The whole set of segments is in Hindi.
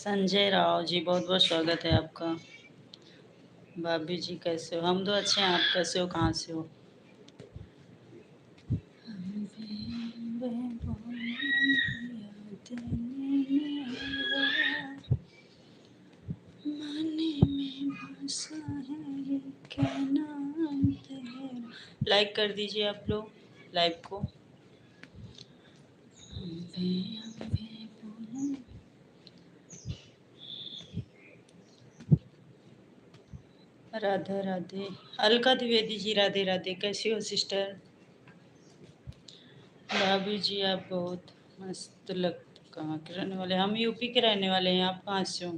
संजय राव जी, बहुत बहुत स्वागत है आपका। भाभी जी कैसे हो? हम तो अच्छे हैं, आप कैसे हो, कहाँ से हो? लाइक कर दीजिए आप लोग लाइव को। राधे राधे। अलका द्विवेदी जी, राधे राधे। कैसी हो सिस्टर? भाभी जी आप बहुत मस्त लगते। कहाँ के रहने वाले? हम यूपी के रहने वाले हैं। आप कहाँ से हो?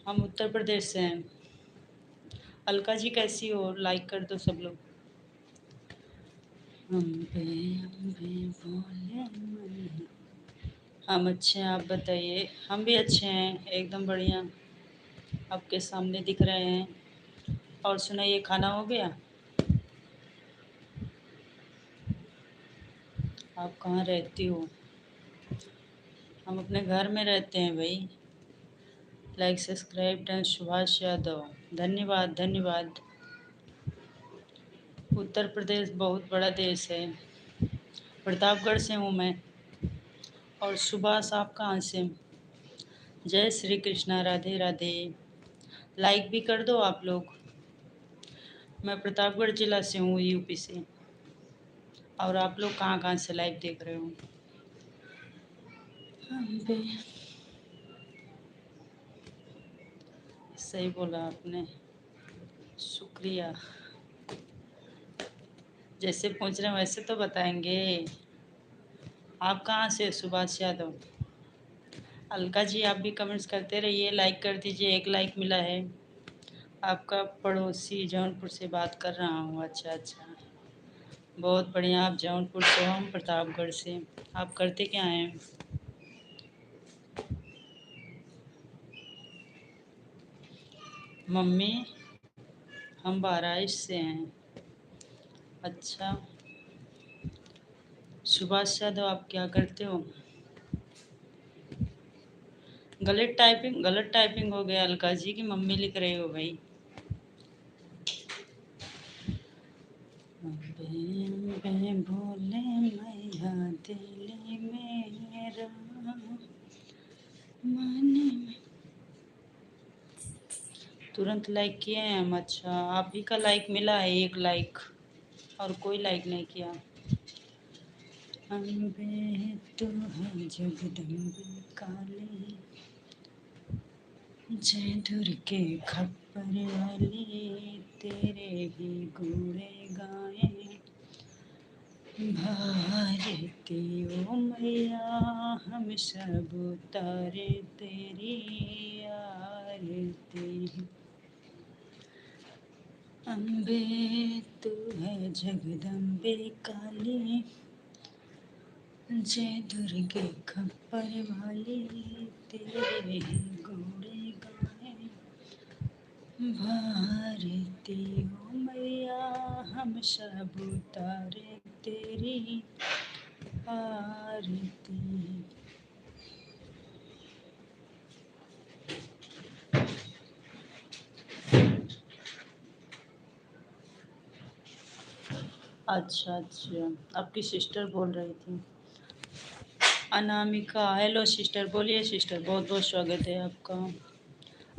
हम उत्तर प्रदेश से हैं। अलका जी कैसी हो? लाइक कर दो सब लोग। अम्बे बोले मन। हम अच्छे हैं, आप बताइए। हम भी अच्छे हैं, एकदम बढ़िया। आपके सामने दिख रहे हैं। और सुनाइए, खाना हो गया? आप कहाँ रहती हो? हम अपने घर में रहते हैं भाई। Like subscribe done. Subhash Yadav, धन्यवाद धन्यवाद। उत्तर प्रदेश बहुत बड़ा देश है। प्रतापगढ़ से हूँ मैं। और सुभाष आप कहाँ से? जय श्री कृष्णा, राधे राधे। लाइक भी कर दो आप लोग। मैं प्रतापगढ़ जिला से हूँ, यूपी से। और आप लोग कहाँ कहाँ से लाइव देख रहे हो? अम्बे। सही बोला आपने, शुक्रिया। जैसे पूछ रहे हैं वैसे तो बताएंगे। आप कहाँ से? सुभाष यादव। अलका जी आप भी कमेंट्स करते रहिए, लाइक कर दीजिए। एक लाइक मिला है। आपका पड़ोसी जौनपुर से बात कर रहा हूँ। अच्छा अच्छा, बहुत बढ़िया। आप जौनपुर से हो, हम प्रतापगढ़ से। आप करते क्या हैं? मम्मी, हम बहराइच से हैं। अच्छा, सुभाष यादव आप क्या करते हो? गलत टाइपिंग हो गया अलका जी की मम्मी लिख रही हो भाई। अम्बे अम्बे बोले मैया दिल मेरा मन में। तुरंत लाइक किए हैं हम। अच्छा, आप ही का लाइक मिला है, एक लाइक। और कोई लाइक नहीं किया। अम्बे तू है जगदम्बे काली, जय दुर्गे खप्पर वाली, तेरे ही गुणे गाए भारती ओ मैया, हम सब उतारे तेरी आरती। अम्बे तू है जगदम्बे काली, जय दुर्गे खप्पर वाली, तेरे ही घोड़े गाए भारती ओ मैया, हम सब उतारे तेरी आरती। अच्छा अच्छा, आपकी सिस्टर बोल रही थी। अनामिका, हेलो सिस्टर, बोलिए सिस्टर, बहुत बहुत स्वागत है आपका।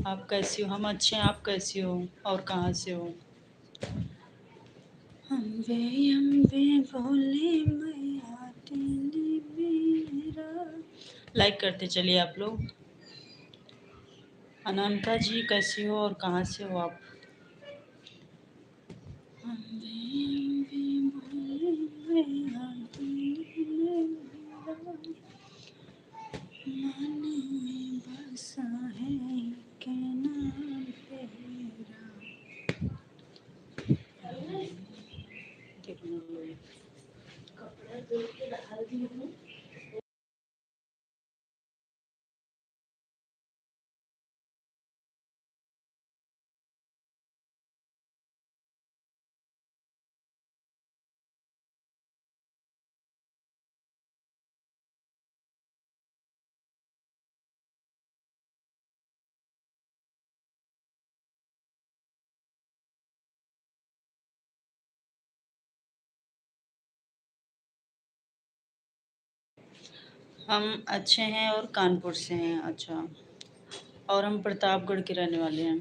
आप कैसी हो? हम अच्छे हैं, आप कैसी हो और कहाँ से हो? अम्बे अम्बे बोले मैया दिल मेरा। लाइक करते चलिए आप लोग। अनामिका जी कैसी हो और कहाँ से हो आप? अम्बे अम्बे बोले मैया दिल मेरा, मन में बसा है के नाम तेरा। कपड़ा धो के डाल दी हूँ। हम अच्छे हैं और कानपुर से हैं। अच्छा, और हम प्रतापगढ़ के रहने वाले हैं।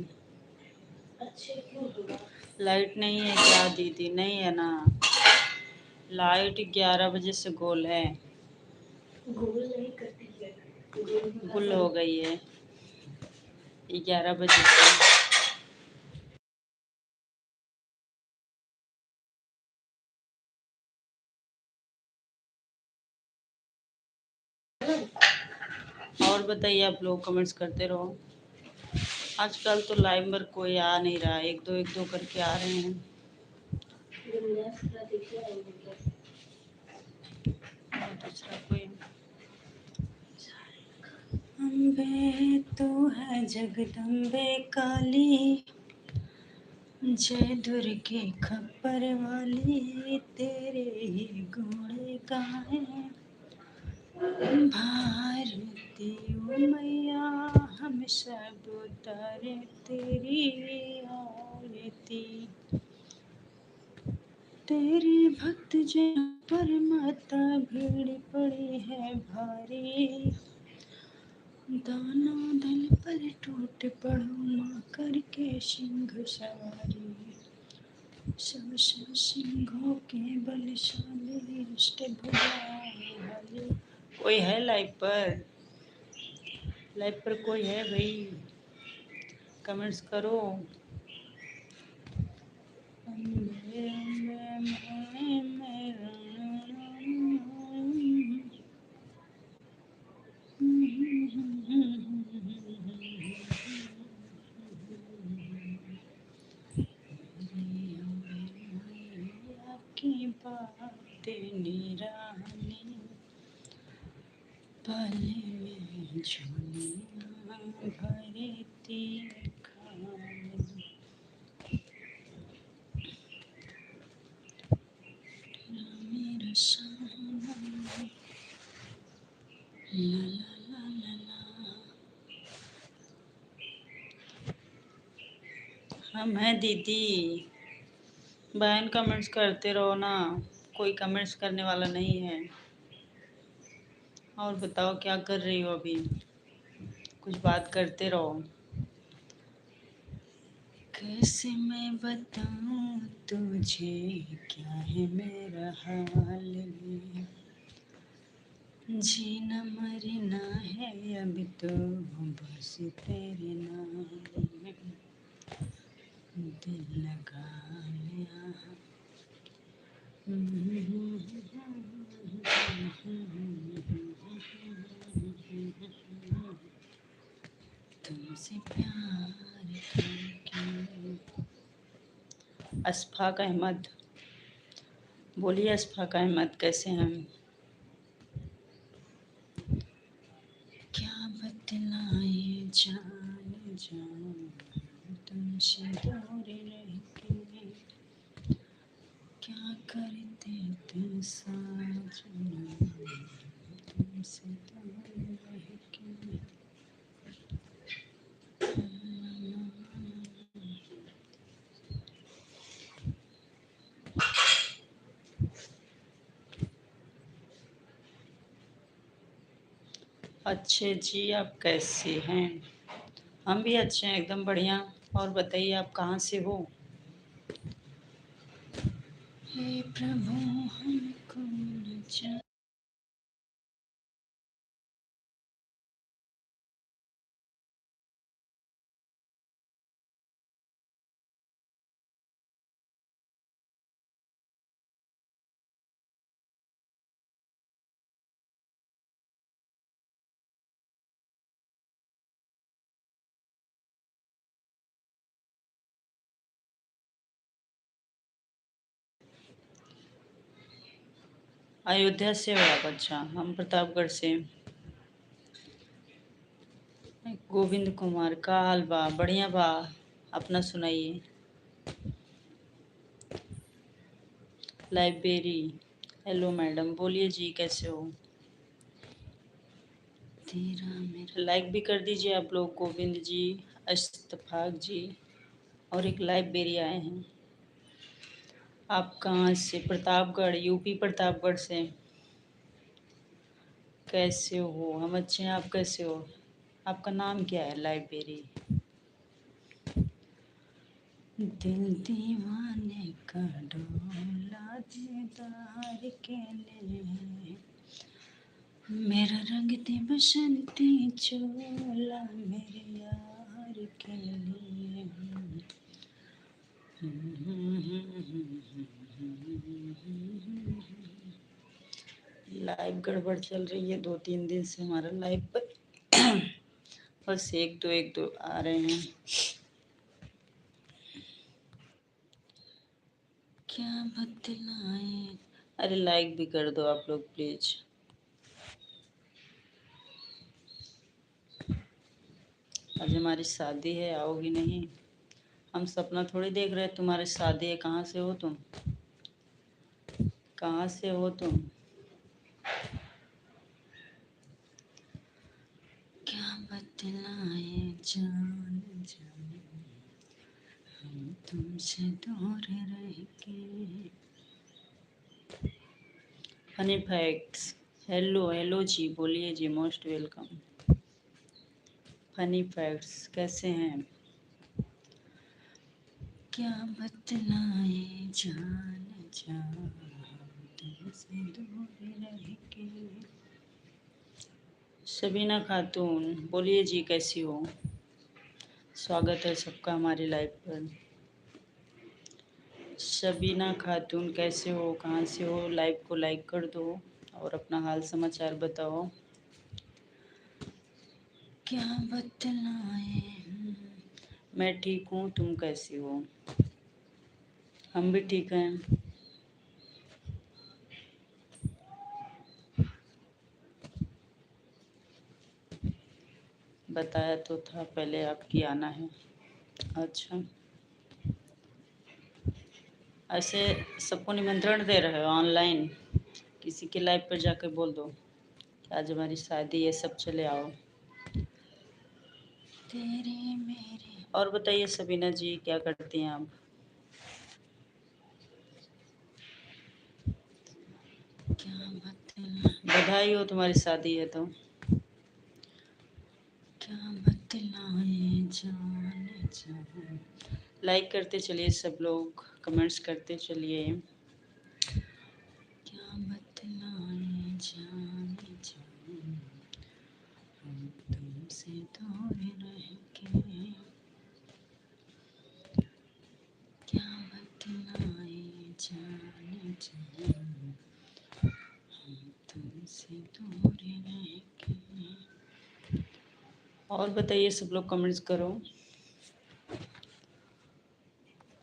अच्छे क्यों हुआ? लाइट नहीं है क्या दीदी? नहीं है ना, लाइट 11 बजे से गोल है। गोल नहीं करती है, गुल हो गई है 11 बजे से। और बताइए, आप लोग कमेंट्स करते रहो। आजकल तो लाइव पर कोई आ नहीं रहा, एक दो करके आ रहे हैं। दूसरा कोई अम्बे तू है जगदम्बे काली, जय दुर्गे खप्पर वाली, तेरे ही गुण गाए भारती ओ मैया, हम सब उतारे तेरी आरती। तेरे भक्त जन पर माता भीड़ पड़ी है भारी, दानों दल पर टूट पड़ो माँ करके सिंह सवारी। सब सिंहों के बलशाली, इष्ट भुजाए। कोई है लाइव पर? लाइव पर कोई है भाई? कमेंट्स करो। की बातें निराली, पल में झोलियाँ भरती खाली। मेरा शाना, ला ला ला ला ला। हम हैं दीदी। बहन कमेंट्स करते रहो ना, कोई कमेंट्स करने वाला नहीं है। और बताओ क्या कर रही हो अभी? कुछ बात करते रहो। कैसे मैं बताऊं तुझे क्या है मेरा हाल में, जीना मरना है अब तो बस तेरे नाम में, दिल लगा लिया। तुमसे प्यार करके। अशफाक अहमद, बोलिए अशफाक अहमद, कैसे हैं? क्या बतलाए जान जान, तुमसे दूर रह के क्या करते थे साजना, तुमसे दूर रह के। अच्छे जी, आप कैसे हैं? हम भी अच्छे हैं, एकदम बढ़िया। और बताइए, आप कहाँ से हो? हे प्रभु हमको न जा। अयोध्या से हो आप? अच्छा, हम प्रतापगढ़ से। गोविंद कुमार, का हाल बा? बढ़िया बा, अपना सुनाइए। लाइब्रेरी, हेलो मैडम, बोलिए जी, कैसे हो? तेरा मेरा लाइक भी कर दीजिए आप लोग। गोविंद जी, अश्तफाक जी, और एक लाइब्रेरी आए हैं। आप कहाँ से? प्रतापगढ़, यूपी प्रतापगढ़ से। कैसे हो? हम अच्छे हैं, आप कैसे हो? आपका नाम क्या है? लाइब्रेरी। दिल दीवाने का डोला दीदार के लिए, मेरा रंग दे बसंती चोला मेरे यार के लिए। लाइव गड़बड़ चल रही है 2-3 दिन से हमारा लाइव पर। बस एक दो आ रहे हैं। क्या बतलाएं। अरे लाइक भी कर दो आप लोग प्लीज। आज हमारी शादी है, आओगी नहीं? हम सपना थोड़ी देख रहे हैं, तुम्हारी शादी है। कहाँ से हो तुम? कहाँ से हो तुम? क्या बतलाए जान जान, हम तुमसे दूर रह के। Funny facts. हेलो हेलो जी, बोलिए जी, मोस्ट वेलकम। फनी फैक्ट्स कैसे हैं? क्या बतलाए जान जान, तुमसे दूर रह के। शबीना खातून, बोलिए जी, कैसी हो? स्वागत है सबका हमारी लाइव पर। शबीना खातून कैसे हो? कहाँ से हो? लाइव को लाइक कर दो और अपना हाल समाचार बताओ। क्या बतलाए। मैं ठीक हूँ, तुम कैसी हो? हम भी ठीक हैं। बताया तो था पहले आपकी आना है। अच्छा, ऐसे सबको निमंत्रण दे रहे हो ऑनलाइन? किसी के लाइव पर जाकर बोल दो कि आज हमारी शादी है, सब चले आओ। तेरे मेरे। और बताइए सबीना जी, क्या करती हैं आप? क्या बतला। बधाई हो, तुम्हारी शादी है तो। क्या बतलाए जान जान। लाइक करते चलिए सब लोग, कमेंट्स करते चलिए। क्या बतलाए जान जान, हम तुमसे दूर रह के। क्या बतलाए जान जान, हम तुमसे दूर रह के। और बताइए सब लोग, कमेंट्स करो।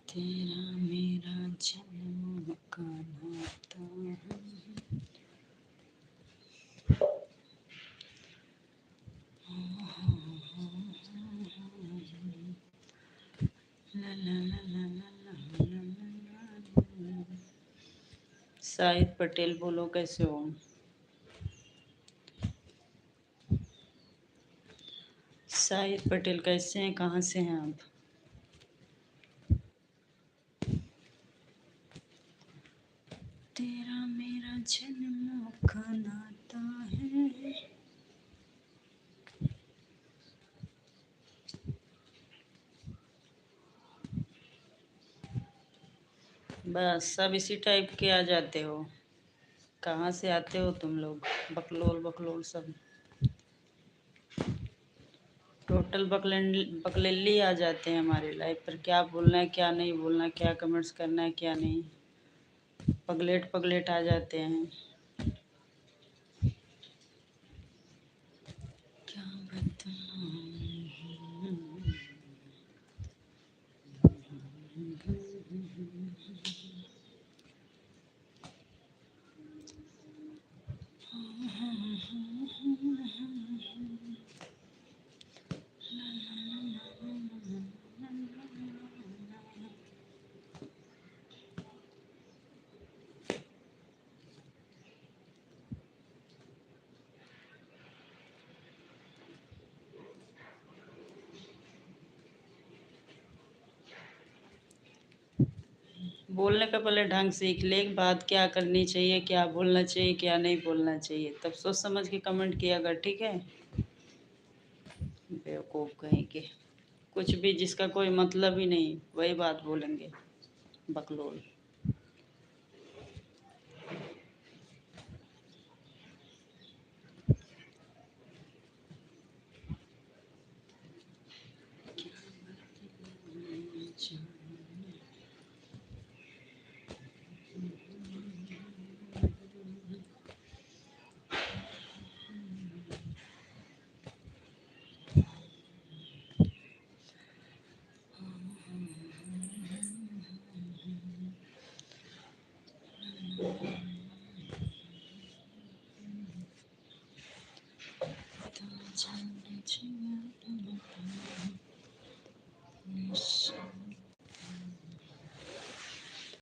तेरा मेरा जन्म का नाता है। ला ला ला ला ला ला ला ला। शाहिद पटेल, बोलो कैसे हो? शाहिद पटेल कैसे हैं? कहाँ से हैं आप? तेरा मेरा जन्म का नाता है। बस सब इसी टाइप के आ जाते हो। कहाँ से आते हो तुम लोग? बकलोल बकलोल सब टोटल बकलेली आ जाते हैं हमारे लाइफ पर। क्या बोलना है क्या नहीं बोलना, क्या कमेंट्स करना है क्या नहीं, पगलेट पगलेट आ जाते हैं। क्या बताऊं। बोलने का पहले ढंग सीख ले, बात क्या करनी चाहिए, क्या बोलना चाहिए, क्या नहीं बोलना चाहिए, तब सोच समझ के कमेंट किया कर, ठीक है। बेवकूफ़ कहीं के, कुछ भी जिसका कोई मतलब ही नहीं वही बात बोलेंगे, बकलोल।